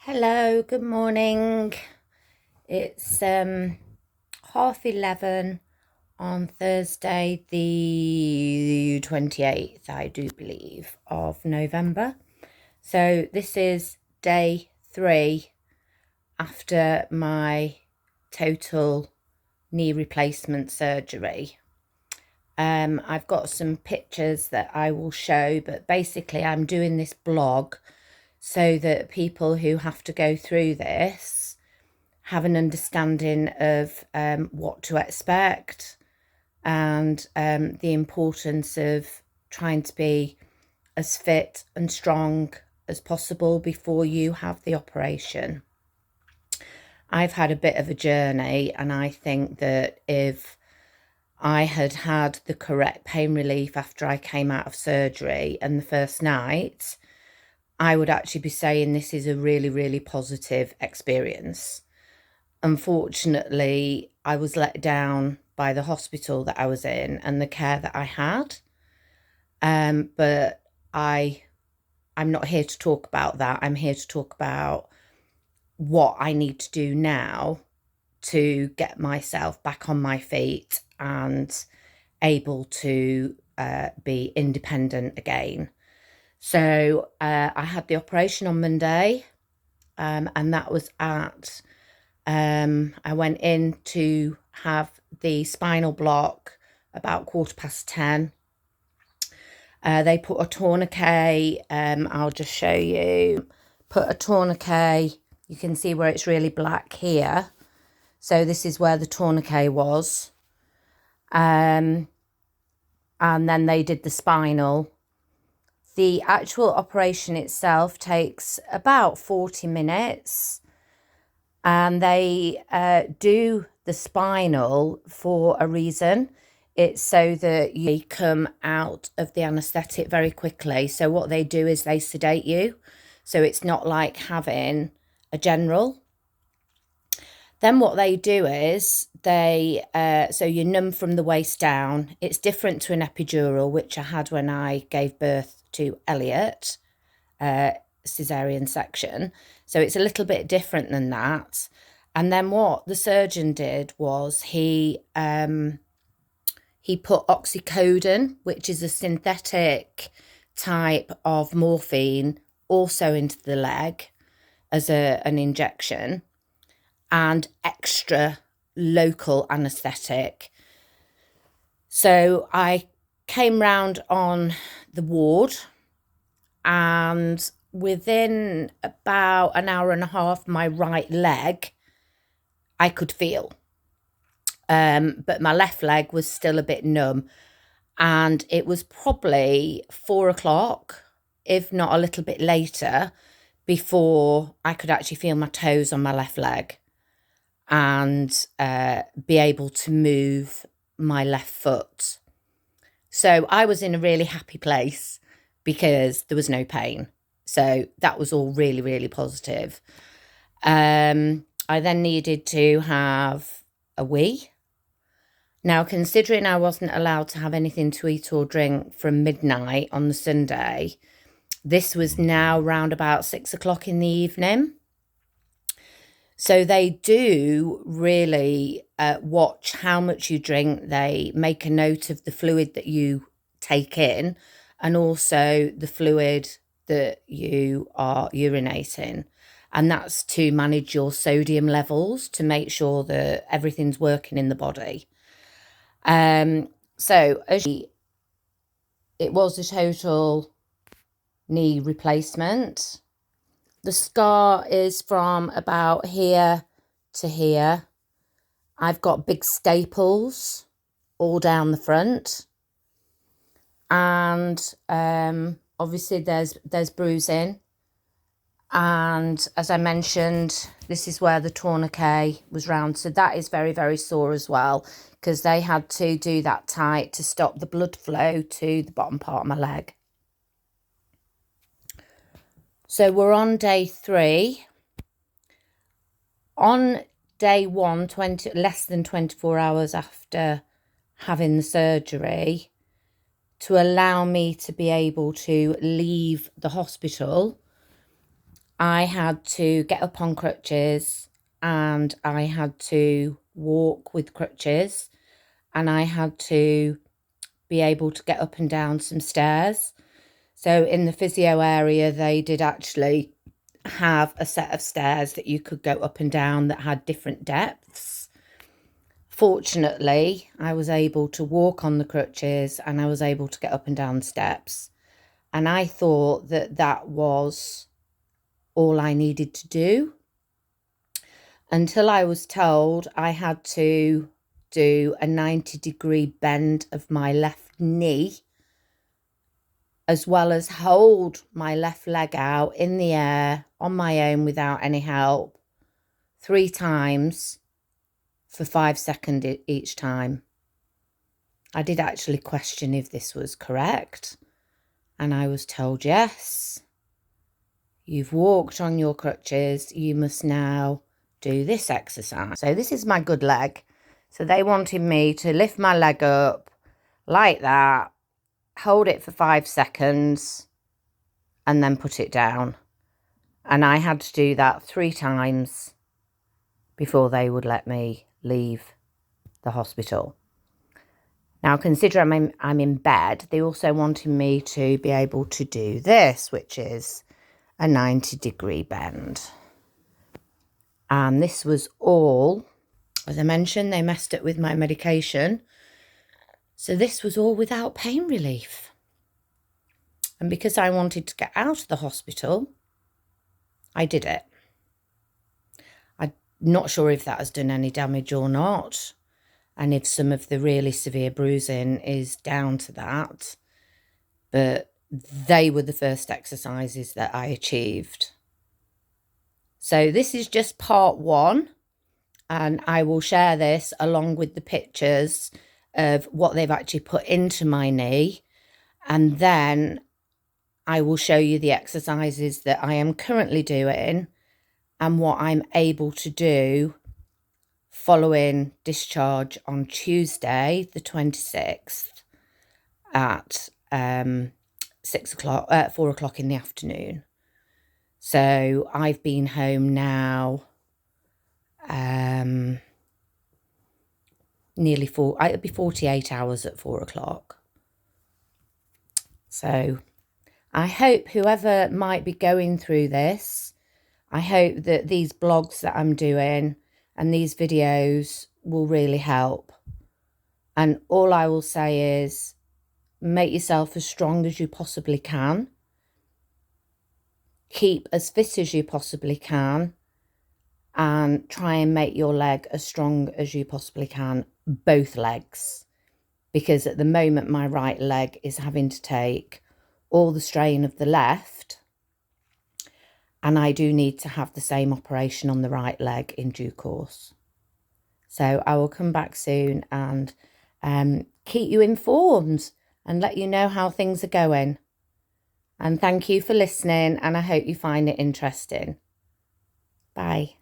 Hello, good morning. It's 11:30 on Thursday, the 28th, I do believe, of November. So this is day 3 after my total knee replacement surgery. I've got some pictures that I will show, but basically I'm doing this blog so that people who have to go through this have an understanding of what to expect and the importance of trying to be as fit and strong as possible before you have the operation. I've had a bit of a journey, and I think that if I had had the correct pain relief after I came out of surgery and the first night, I would actually be saying this is a really, really positive experience. Unfortunately, I was let down by the hospital that I was in and the care that I had. But I'm not here to talk about that. I'm here to talk about what I need to do now to get myself back on my feet and able to be independent again. So I had the operation on Monday, and that was at, I went in to have the spinal block about 10:15. They put a tourniquet, I'll just show you, put a tourniquet, you can see where it's really black here. So this is where the tourniquet was. And then they did the spinal. The actual operation itself takes about 40 minutes, and they do the spinal for a reason. It's so that you come out of the anaesthetic very quickly. So what they do is they sedate you. So it's not like having a general. Then what they do is so you're numb from the waist down. It's different to an epidural, which I had when I gave birth to Elliot, cesarean section. So it's a little bit different than that. And then what the surgeon did was he put oxycodone, which is a synthetic type of morphine, also into the leg as an injection, and extra local anaesthetic. So I came round on the ward, and within about an hour and a half, my right leg I could feel. But my left leg was still a bit numb, and it was probably 4 o'clock, if not a little bit later, before I could actually feel my toes on my left leg and be able to move my left foot. So I was in a really happy place because there was no pain. So that was all really, really positive. I then needed to have a wee. Now, considering I wasn't allowed to have anything to eat or drink from midnight on the Sunday, this was now round about 6 o'clock in the evening. So they do really watch how much you drink. They make a note of the fluid that you take in and also the fluid that you are urinating. And that's to manage your sodium levels to make sure that everything's working in the body. So it was a total knee replacement. The scar is from about here to here. I've got big staples all down the front. And obviously there's bruising. And as I mentioned, this is where the tourniquet was round. So that is very, very sore as well, because they had to do that tight to stop the blood flow to the bottom part of my leg. So we're on day 3. On day 1, less than 24 hours after having the surgery, to allow me to be able to leave the hospital, I had to get up on crutches, and I had to walk with crutches, and I had to be able to get up and down some stairs. So in the physio area, they did actually have a set of stairs that you could go up and down that had different depths. Fortunately, I was able to walk on the crutches, and I was able to get up and down steps. And I thought that that was all I needed to do, until I was told I had to do a 90-degree bend of my left knee, as well as hold my left leg out in the air on my own without any help 3 times for 5 seconds each time. I did actually question if this was correct, and I was told, yes, you've walked on your crutches, you must now do this exercise. So this is my good leg. So they wanted me to lift my leg up like that, hold it for 5 seconds, and then put it down. And I had to do that 3 times before they would let me leave the hospital. Now, consider I'm in bed. They also wanted me to be able to do this, which is a 90-degree bend. And this was all, as I mentioned, they messed up with my medication. So this was all without pain relief. And because I wanted to get out of the hospital, I did it. I'm not sure if that has done any damage or not, and if some of the really severe bruising is down to that. But they were the first exercises that I achieved. So this is just part 1, and I will share this along with the pictures of what they've actually put into my knee, and then I will show you the exercises that I am currently doing and what I'm able to do following discharge on Tuesday, the 26th at 4 o'clock in the afternoon. So I've been home now it'll be 48 hours at 4 o'clock. So I hope whoever might be going through this, I hope that these blogs that I'm doing and these videos will really help. And all I will say is, make yourself as strong as you possibly can. Keep as fit as you possibly can. And try and make your leg as strong as you possibly can, both legs. Because at the moment, my right leg is having to take all the strain of the left. And I do need to have the same operation on the right leg in due course. So I will come back soon and keep you informed and let you know how things are going. And thank you for listening, and I hope you find it interesting. Bye.